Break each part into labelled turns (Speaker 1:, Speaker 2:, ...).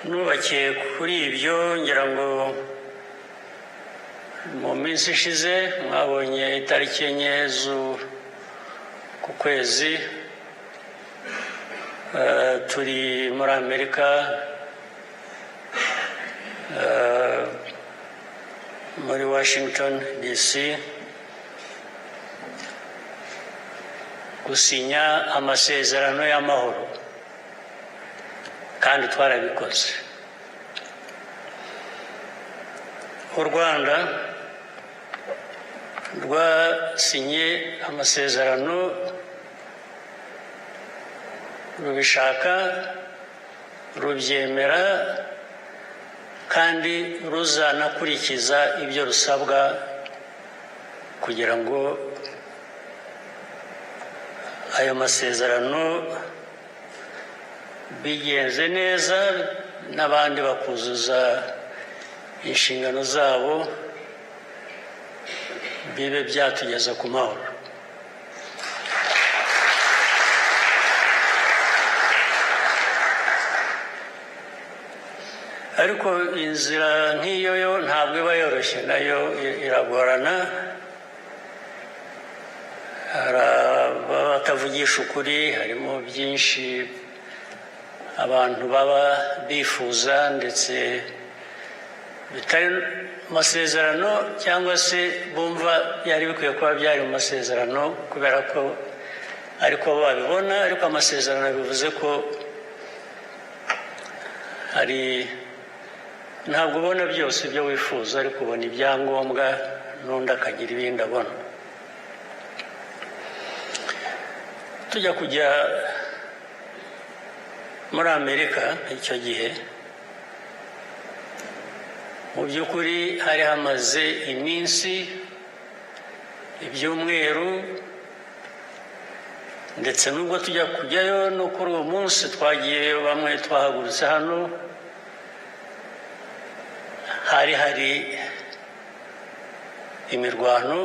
Speaker 1: nubakiye kuri ibyo ngira ngo mu minsi ishize mwabonye itariki enye ku kwezi turi muri Amerika muri Washington DC gusinya amasezerano y'amahoro kandi twarabikoze. U Rwanda rwasinye amasezerano rubishaka rubyemera kandi ruzanakurikiza ibyo rusabwa kugira ngo ayo masezerano bigenze neza n'abandi bakuzuza inshingano zabo bibe byatugeza ku mahoro. Ariko inzira nk'iyo yo ntabwo iba yoroshye, nayo iragorana. Hari abatavugisha ukuri, harimo byinshi abantu baba bifuza ndetse bitari amasezerano cyangwa se bumva byari bikwiye kuba byari mu masezerano kubera ko ariko babibona, ariko amasezerano bivuze ko hari ntabwo ubona byose ibyo wifuza ariko ubona ibyangombwa n'undi akagira ibindi abona. Tujya kujya muri Amerika icyo gihe mu by'ukuri hari hamaze iminsi, ibyumweru, ndetse nubwo tujya kujyayo no kuri uwo munsi twagiyeyo, bamwe twahagurutse hano, hari imirwano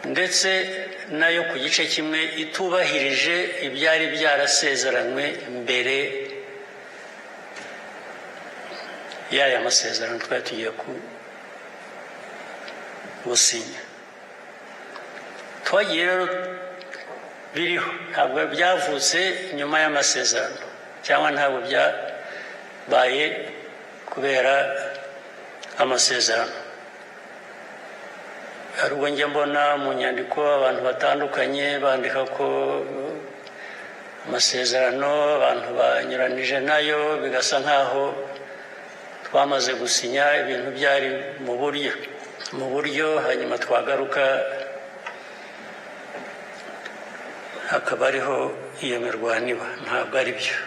Speaker 1: ndetse nayo ku gice kimwe itubahirije ibyari byarasezeranywe mbere y'aya masezerano twari tugiye gusinya. Twagiye rero biriho, ntabwo byavutse nyuma y'amasezerano cyangwa ntabwo byabaye kubera amasezerano. Hari ubwo njya mbona mu nyandiko abantu batandukanye bandika ko amasezerano abantu banyuranije nayo, bigasa nk'aho twamaze gusinya ibintu byari mu buryo hanyuma twagaruka hakaba ariho iyo mirwano iba. Ntabwo ari byo,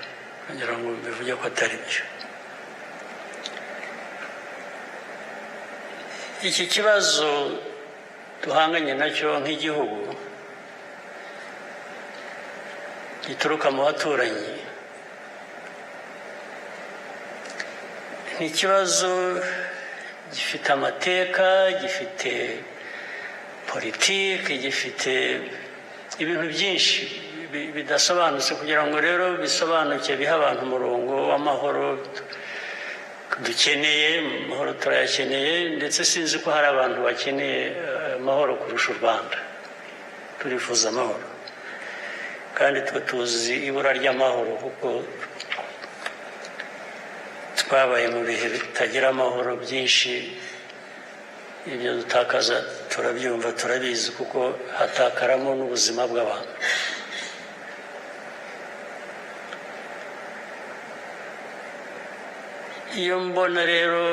Speaker 1: kugira ngo bivuge ko atari byo. Iki kibazo duhanganye nacyo nk'igihugu gituruka mu baturanyi ni ikibazo gifite amateka, gifite politiki, gifite ibintu byinshi bidasobanutse. Kugira ngo rero bisobanuke, bihe abantu umurongo w'amahoro dukeneye. Amahoro turayakeneye, ndetse sinzi ko hari abantu bakeneye amahoro kurusha u Rwanda. Turifuza amahoro kandi twe tuzi ibura ry'amahoro, kuko twabaye mu bihe bitagira amahoro byinshi. Ibyo dutakaza turabyumva, turabizi, kuko hatakaramo n'ubuzima bw'abantu. Iyo mbona rero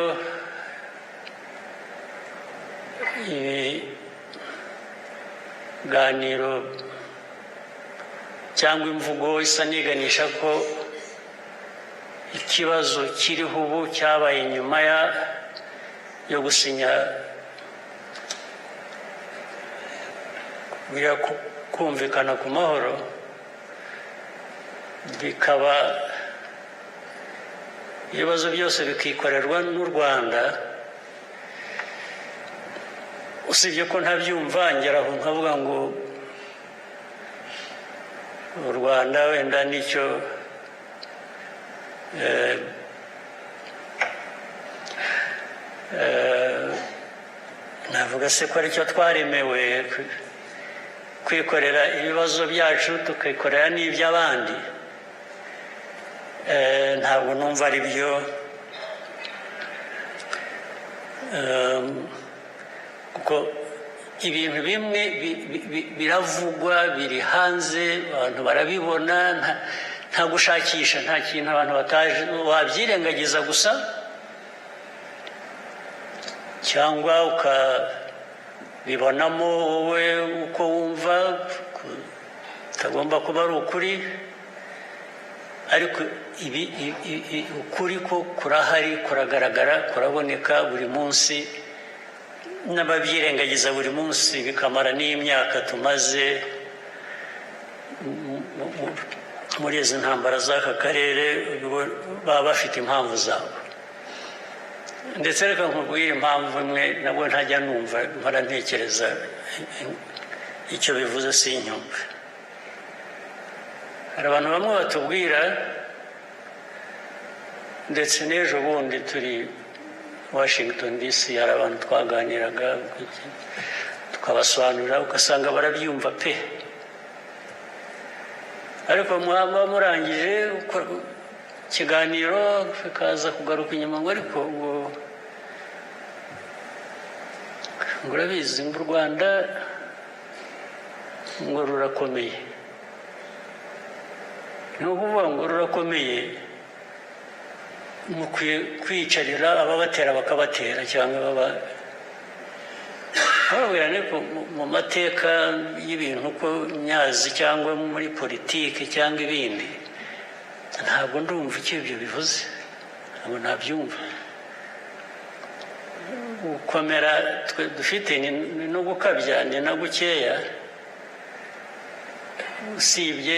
Speaker 1: ibiganiro cyangwa imvugo isa n'iganisha ko ikibazo kiriho ubu cyabaye nyuma yo gusinya kumvikana ku mahoro, bikaba ibibazo byose bikikorerwa n'u Rwanda. Usibye ko ntabyumva, ngeraho nkavuga ngo u Rwanda wenda nicyo navuga se ko aricyo twaremewe kwikorera ibibazo byacu tukikorera n'iby'abandi. Ntabwo numva ari byo. Kuko ibintu bimwe biravugwa, biri hanze, abantu barabibona, nta gushakisha, nta kintu abantu bataje wabyirengagiza gusa cyangwa ukabibonamo wowe uko wumva utagomba kuba ari ukuri. Ariko ukuri ko kurahari, kuragaragara, kuraboneka buri munsi, n'ababyirengagiza buri munsi bikamara n'imyaka tumaze muri izi ntambara z'aka karere, baba bafite impamvu zabo. Ndetse reka nkubwire impamvu imwe nabwo ntajya numva, mpora ntekereza icyo bivuze sinyumve. Hari abantu bamwe batubwira, ndetse n'ejo bundi turi Washington DC, hari abantu twaganiraga tukabasobanurira ugasanga barabyumva pe, ariko mwaba murangije ikiganiro bikaza kugaruka inyuma ngo ariko ngo urabizi ngo u Rwanda ngo rurakomeye. Ni ukuvuga ngo rurakomeye, mukwiye kwicarira ababatera bakabatera, cyangwa bababwira ko mu mateka y'ibintu ko nyazi cyangwa muri politiki cyangwa ibindi, ntabwo ndumva icyo ibyo bivuze, ntabwo nabyumva. Gukomera twe dufite ni no gukabya, ni na gukeya, usibye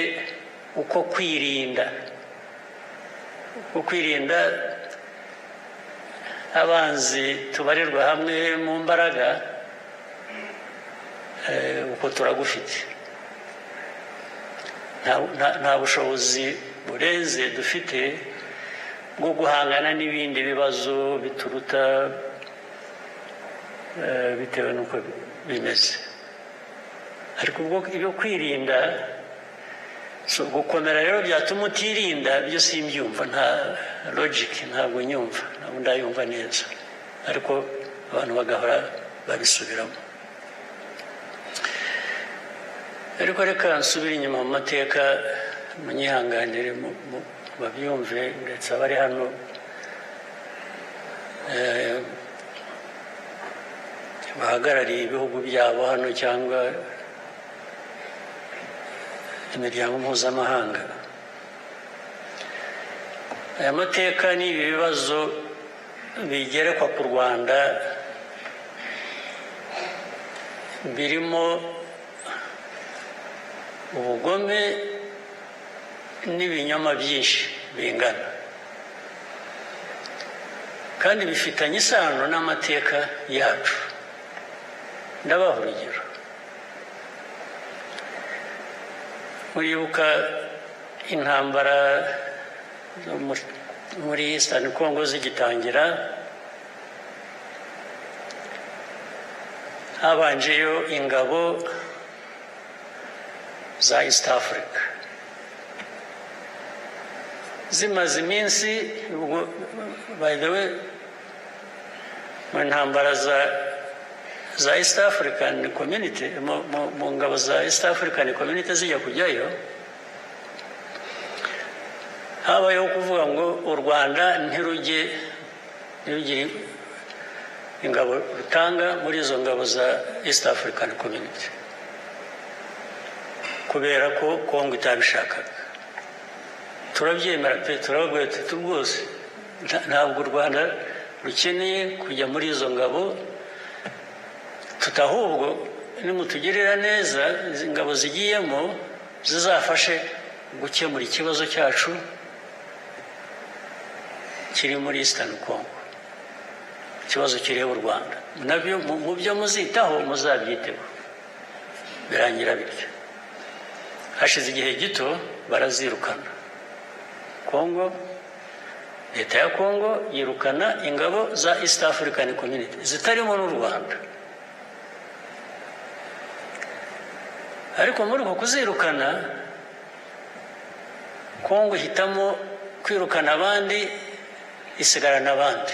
Speaker 1: uko kwirinda. Kwirinda abanzi tubarirwa hamwe mu mbaraga, uko turagufite. Nta bushobozi burenze dufite bwo guhangana n'ibindi bibazo bituruta bitewe n'uko bimeze. Ariko ubwo ibyo kwirinda, gukomera rero byatuma utirinda, byo simbyumva, nta logic, ntabwo nyumva, ntabwo ndayumva neza, ariko abantu bagahora babisubiramo. Ariko reka nsubire inyuma mu mateka, munyihanganire babyumve, ndetse abari hano bahagarariye ibihugu byabo hano cyangwa imiryango mpuzamahanga. Aya mateka n'ibi bibazo bigerekwa ku Rwanda birimo ubugome n'ibinyoma byinshi bingana, kandi bifitanye isano n'amateka yacu. Ndabaha urugero. Muribuka intambara muri Eastern Congo zigitangira, habanjeyo ingabo za East Africa. Zimaze iminsi, by the way, mu ntambara za East African Community, mu ngabo za East African Community zijya kujyayo, habayeho kuvuga ngo u Rwanda ntirugire ingabo rutanga muri izo ngabo za East African Community, kubera ko Kongo itabishakaga. Turabyemera pe, turababwira tuti rwose ntabwo u Rwanda rukeneye kujya muri izo ngabo, tutahubwo nimutugirira neza izi ngabo zigiyemo zizafashe gukemura ikibazo cyacu kiri muri Eastern Congo, ikibazo kireba u Rwanda. Nabyo mu byo muzitaho muzabyiteho. Birangira bityo. Hashize igihe gito barazirukana. Kongo leta ya Congo yirukana ingabo za East African Community zitarimo n'u Rwanda. Ariko muri uko kuzirukana Congo hitamo kwirukana abandi isigarana abandi.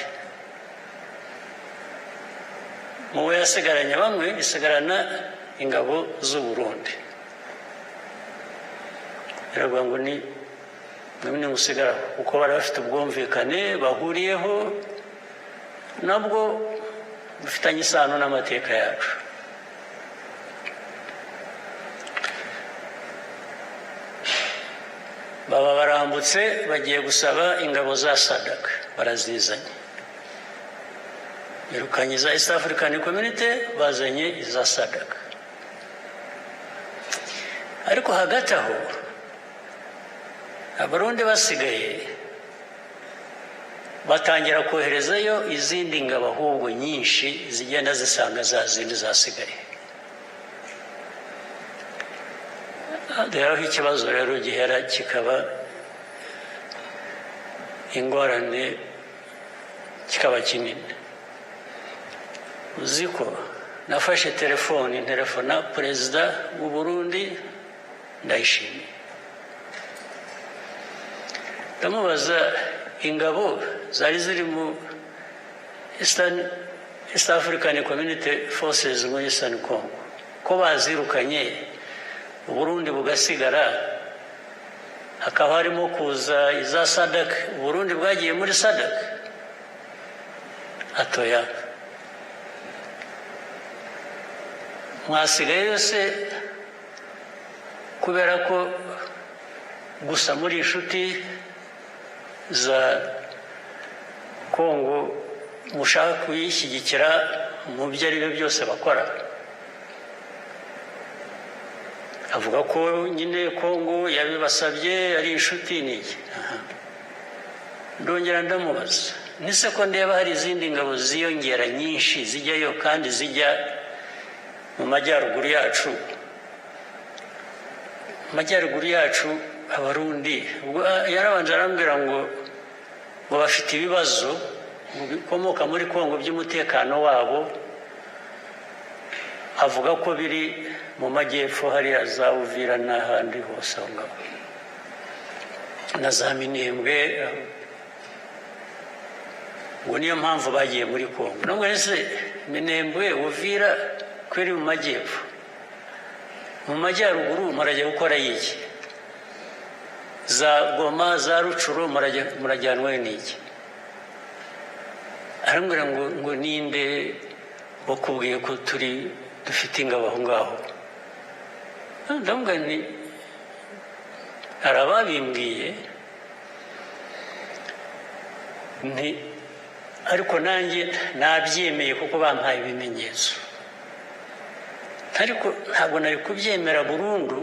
Speaker 1: Muwe yasigaranye bamwe isigarana ingabo z'u Burundi. Biravuga ngo ni namwe musigara uko bari bafite ubwumvikane bahuriyeho nabwo bifitanye isano n'amateka yacu. Baba barambutse bagiye gusaba ingabo za SADC barazizanye. Birukanye za East African Community bazanye iza SADC. Ariko hagati aho Abarundi basigaye batangira koherezayo izindi ngabo ahubwo nyinshi zigenda zisanga za zindi zasigaye. Rero ikibazo rero gihera kikaba ingorane kikaba kinini. Uziko nafashe telefona perezida w'u Burundi Ndayishimiye. Ndamubaza ingabo zari ziri mu East African Community Forces muri Eastern Congo ko bazirukanye u Burundi bugasigara, hakaba harimo kuza iza SADC, u Burundi bwagiye muri SADC. Atoya mwasigaye yose kubera ko gusa muri inshuti za Congo mushaka kuyishyigikira mu byo ari byo byose bakora. Avuga ko nyine Congo yabibasabye ari inshuti n'iki. Ndongera ndamubaza nise ko ndeba hari izindi ngabo ziyongera nyinshi zijyayo kandi zijya mu majyaruguru yacu. Majyaruguru yacu Abarundi yarabanje arambwira ngo bafite ibibazo bikomoka muri Congo by'umutekano wabo. Avuga ko biri mu majyepfo hariya za Uvira n'ahandi hose aho ngaho na za Minembwe, ngo niyo mpamvu bagiye muri Congo. Nubwo ese Minembwe Uvira kweri mu majyepfo, mu majyaruguru murajya gukora iki? Za Goma za Rucuro murajyanwe n'iki? Arambwira ngo ninde bakubwiye ko dufite ingabo aho ngaho? Ndamubwira nti arababimbwiye nti ariko nanjye nabyemeye kuko bampaye ibimenyetso, ariko ntabwo nari kubyemera burundu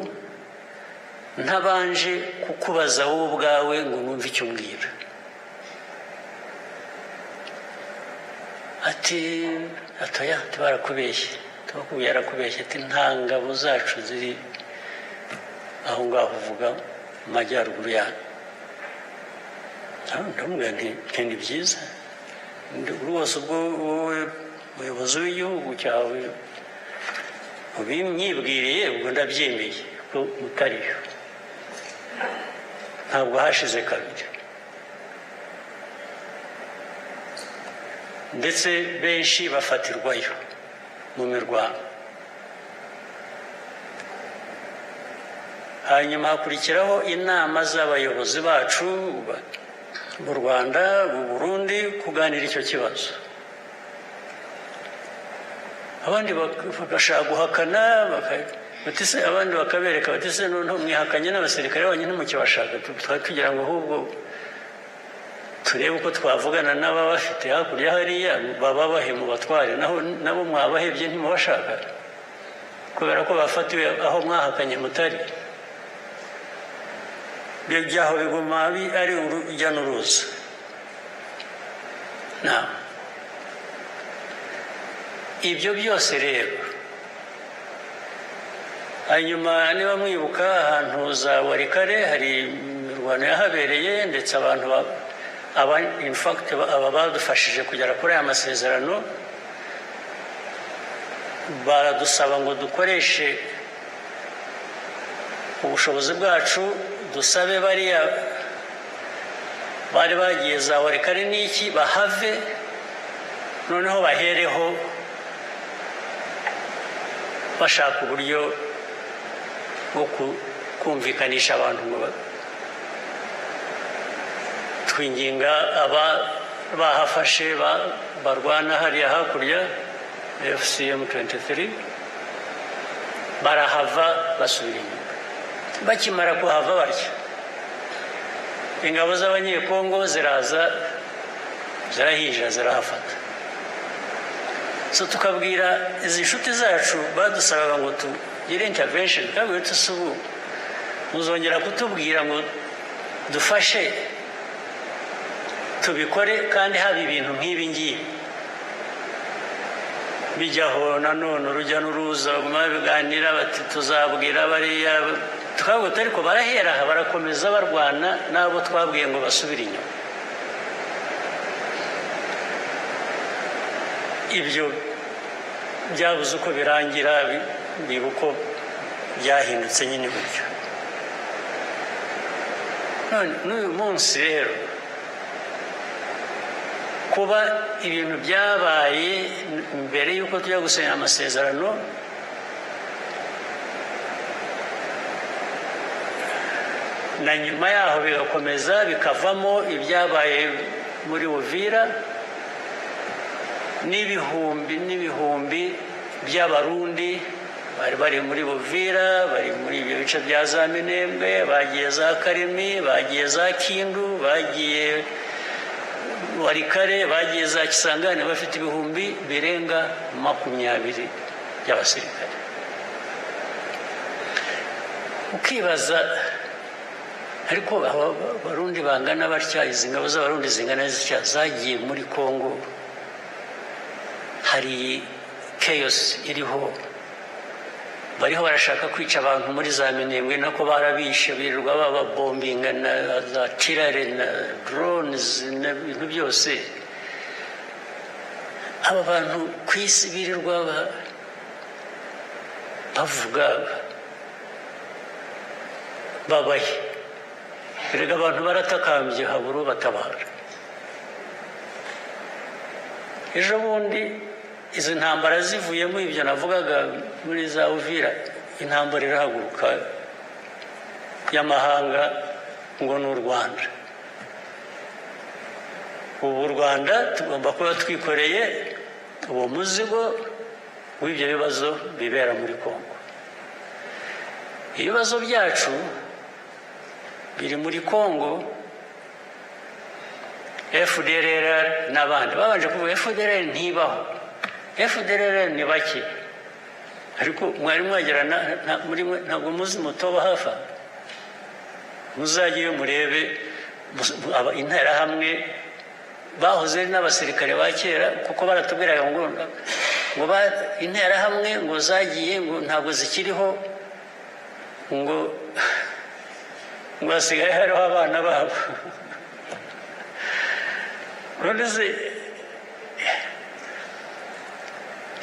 Speaker 1: ntabanje kukubaza wowe ubwawe ngo numve icyo umbwira. Atoya barakubeshye, tubakubwiye arakubeshye ati nta ngabo zacu ziri aho ngaho uvuga mu majyaruguru yanyu. Ndamubwira nti ni byiza rwose, ubwo wowe umuyobozi w'igihugu cyawe ubimyibwiriye ubwo ndabyemeye ko mutariyo. Ntabwo hashize kabiri, ndetse benshi bafatirwayo mu mirwano. Hanyuma hakurikiraho inama z'abayobozi bacu mu Rwanda, mu Burundi kuganira icyo kibazo. Abandi bagashaka guhakana, abandi bakabereka bati se noneho mwihakanye n'abasirikare banyu ntimukibashaka. Twari tugira ngo ahubwo turebe uko twavugana n'ababafite hakurya hariya bababahe mu batware, nabo mwabahebye ntimubashaka kubera ko bafatiwe aho mwahakanye mutari. Byaho biguma ari urujya n'uruza. Ibyo byose rero, hanyuma niba mwibuka ahantu za Warikare hari imirwano yahabereye, ndetse in fact aba badufashije kugera kuri aya masezerano baradusaba ngo dukoreshe ubushobozi bwacu dusabe bariya bari bagiye za warikare n'iki bahave noneho bahereho bashaka uburyo bwo kumvikanisha abantu ngo twinginga bahafashe barwana hariya hakurya FCM 23 barahava basubira inyuma bakimara kuhava batyo ingabo z'abanyekongo ziraza zirahija zirahafata so tukabwira izi nshuti zacu badusabaga ngo tugire intervention kabwe tusubu muzongera kutubwira ngo dufashe tubikore kandi haba ibintu nk'ibi ngibi bijyaho nanone urujya n'uruza biganira bati tuzabwira bariya twabwo ariko barahera aha barakomeza barwana n'abo twabwiye ngo basubire inyuma ibyo byabuze uko birangira biba uko byahindutse nyine gutyo none n'uyu munsi rero kuba ibintu byabaye mbere y'uko tujya gusinya amasezerano na nyuma yaho bigakomeza bikavamo ibyabaye muri Uvira n'ibihumbi by'abarundi bari muri Uvira bari muri ibyo bice bya za Minembwe bagiye za Karemi bagiye za Kindu bagiye warikare bagiye za Kisangani bafite ibihumbi birenga 20 by'abasirikare ukibaza ariko abarundi bangana batya izi ngabo z'abarundi zingana zitya zagiye muri Kongo hari chaos iriho bariho barashaka kwica abantu muri za Minembwe nako barabishe birirwa bababombinga na za tirare na drones n'ibintu byose aba bantu ku isi birirwa bavuga babaye erega abantu baratakambye haburo batabara ejo bundi izi ntambara zivuyemo ibyo navugaga muri za Uvira intambara irahaguruka y'amahanga ngo n'u Rwanda ubu Rwanda tugomba kuba twikoreye uwo muzigo w'ibyo bibazo bibera muri Kongo ibibazo byacu biri muri Kongo FDLR n'abandi babanje kuvuga FDLR ntibaho FDLR ni bake ariko mwari mwagera muri ntabwo muzi mutoba hafa muzagiye murebe interahamwe bahoze n'abasirikare ba kera kuko baratubwiraga ngo interahamwe ngo zagiye ngo ntabwo zikiriho ngo basigaye hariho abana babo none se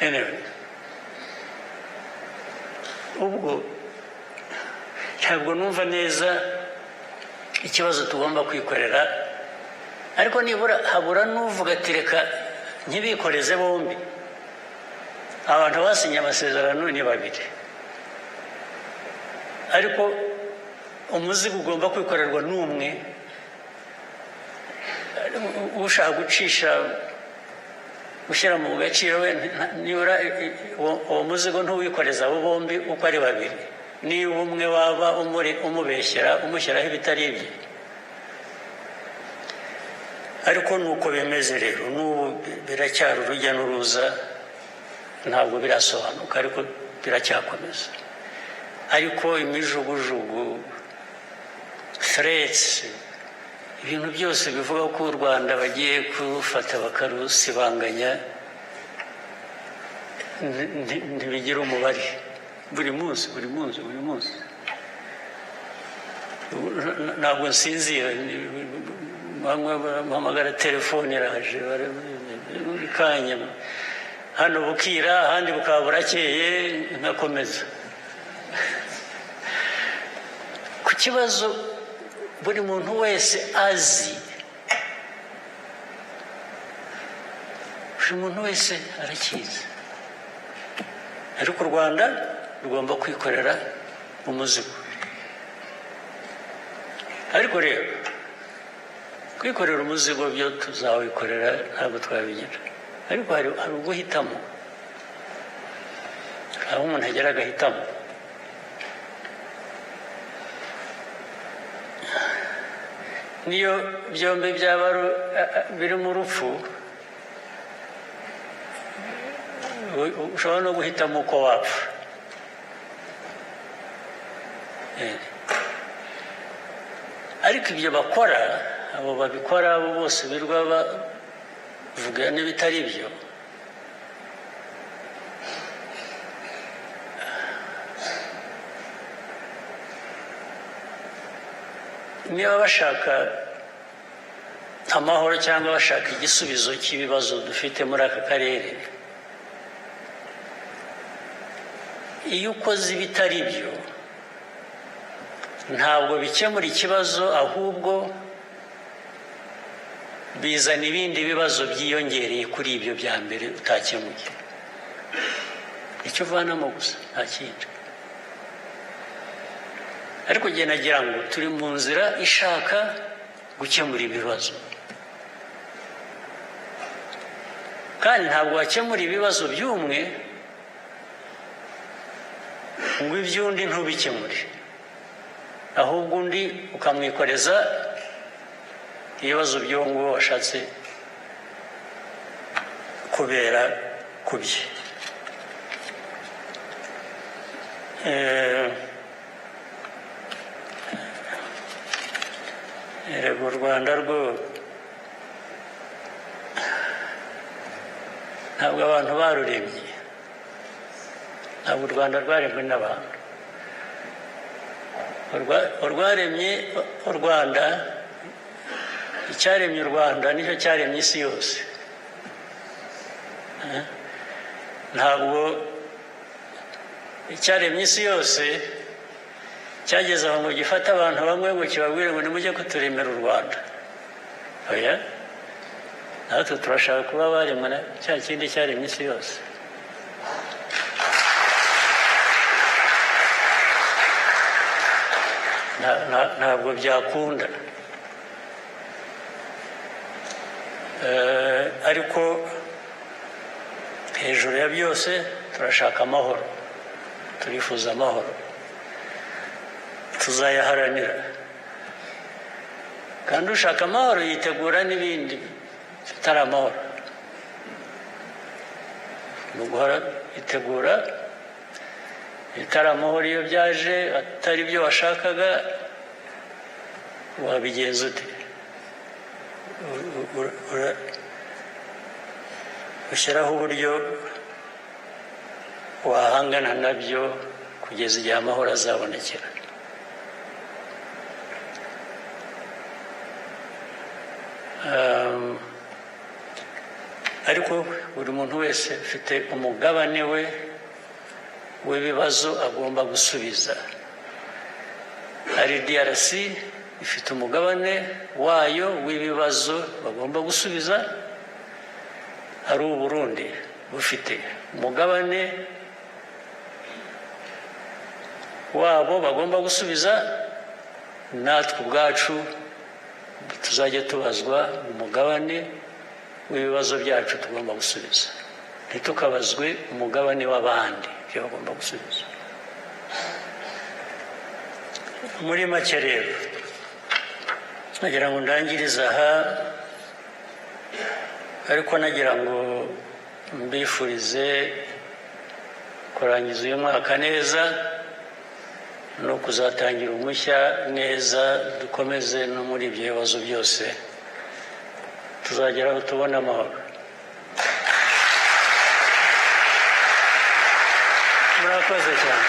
Speaker 1: anyway ubwo ntabwo numva neza ikibazo tugomba kwikorera ariko nibura habura n'uvuga ati reka ntibikoreze bombi abantu basinye amasezerano ni babiri ariko umuzigo ugomba kwikorerwa n'umwe ushaka gucisha gushyira mu gaciro we nibura uwo muzigo ntuwikoreza abo bombi uko ari babiri niba umwe waba umubeshyera umushyiraho ibitari ibye ariko nuko bimeze rero n'ubu biracyari urujya n'uruza ntabwo birasobanuka ariko biracyakomeza ariko imijugujugu threats ibintu byose bivuga ko u Rwanda bagiye kurufata bakarusibanganya ntibigira umubare buri munsi ntabwo nsinzira bamwe bahamagara telefone iraje buri kanya hano bukira ahandi bukaba burakeye nkakomeza ku kibazo buri muntu wese azi, buri muntu wese arakizi, ariko u Rwanda rugomba kwikorera umuzigo. Ariko rero kwikorera umuzigo byo tuzawikorera ntabwo twabigira, ariko hari uguhitamo, aho umuntu agera agahitamo. Niyo byombi byaba biri mu rupfu, ushobora no guhitamo uko wapfa. Ariko ibyo bakora, abo babikora abo bose birwa bavuga n'ibitari byo, niba bashaka amahoro cyangwa bashaka igisubizo cy'ibibazo dufite muri aka karere, iyo ukoze ibitari byo ntabwo bikemura ikibazo, ahubwo bizana ibindi bibazo byiyongereye kuri ibyo bya mbere utakemuye. Icyo uvanamo gusa nta kindi. Ariko njye nagira ngo turi mu nzira ishaka gukemura ibibazo, kandi ntabwo wakemura ibibazo by'umwe ngo iby'undi ntubikemure, ahubwo undi ukamwikoreza ibibazo by'uwo nguwo washatse kubera ku bye. Erega u Rwanda rwo ntabwo abantu baruremye, ntabwo u Rwanda rwaremwe n'abantu. Urwaremye u Rwanda, icyaremye u Rwanda nicyo cyaremye isi yose. Ntabwo icyaremye isi yose cyageze aho ngo gifate abantu bamwe ngo kibabwire ngo nimujye kuturemera u Rwanda. Oya, natwe turashaka kuba baremwe na cya kindi cyaremye isi yose. Ntabwo byakunda. Ariko hejuru ya byose turashaka amahoro, turifuza amahoro, tuzayaharanira. Kandi ushaka amahoro yitegura n'ibindi bitari amahoro. Ni uguhora yitegura bitari amahoro. Iyo byaje atari byo washakaga, wabigenza ute? Ushyiraho uburyo wahangana nabyo kugeza igihe amahoro azabonekera. Ariko buri muntu wese afite umugabane we w'ibibazo agomba gusubiza. Hari DRC ifite umugabane wayo w'ibibazo bagomba gusubiza, hari u Burundi bufite umugabane wabo bagomba gusubiza, natwe ubwacu tuzajya tubazwa umugabane w'ibibazo byacu tugomba gusubiza, ntitukabazwe umugabane w'abandi ibyo bagomba gusubiza. Muri make rero nagira ngo ndangirize aha, ariko nagira ngo mbifurize kurangiza uyu mwaka neza no kuzatangira umushya neza. Dukomeze no muri ibyo bibazo byose tuzageraho tubona amahoro. Murakoze cyane.